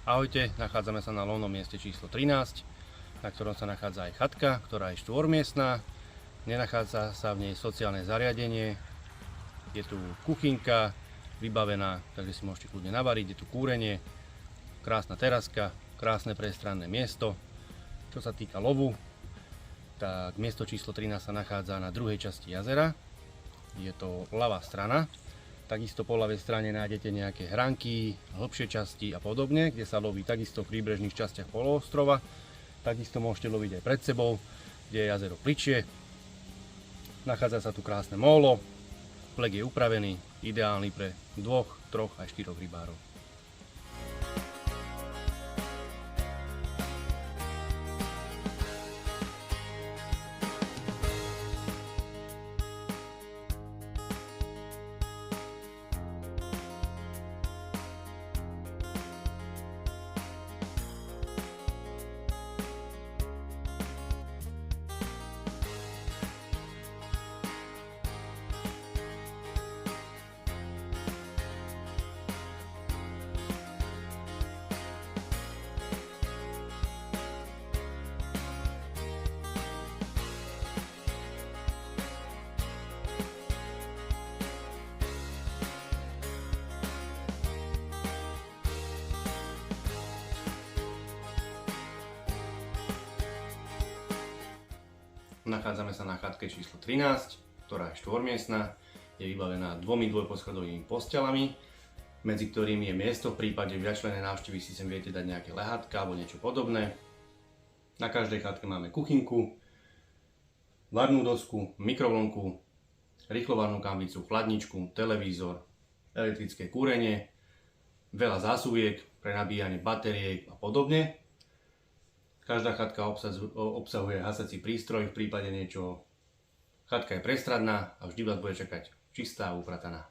Ahojte, nachádzame sa na lovnom mieste číslo 13, na ktorom sa nachádza aj chatka, ktorá je štvormiestna. Nenachádza sa v nej sociálne zariadenie. Je tu kuchynka vybavená, takže si môžete kľudne navariť. Je tu kúrenie, krásna teraska, krásne priestranné miesto. Čo sa týka lovu, tak miesto číslo 13 sa nachádza na druhej časti jazera. Je to ľavá strana. Takisto po ľavej strane nájdete nejaké hranky, hlbšie časti a podobne, kde sa loví takisto v príbrežných častiach poloostrova. Takisto môžete loviť aj pred sebou, kde je jazero pličie. Nachádza sa tu krásne mólo, plek je upravený, ideálny pre 2, 3 aj 4 rybárov. Nachádzame sa na chatke číslo 13, ktorá je štvormiestna, je vybavená 2 dvojposchodovými postelami, medzi ktorými je miesto v prípade vyčlenenej návštevy si sem viete dať nejaké lehátka alebo niečo podobné. Na každej chatke máme kuchynku, varnú dosku, mikrovlnku, rýchlovarnú kanvicu, chladničku, televízor, elektrické kúrenie, veľa zásuviek pre nabíjanie batériek a podobne. Každá chatka obsahuje hasací prístroj v prípade niečoho. Chatka je prestradná a vždy vás bude čakať čistá a uprataná.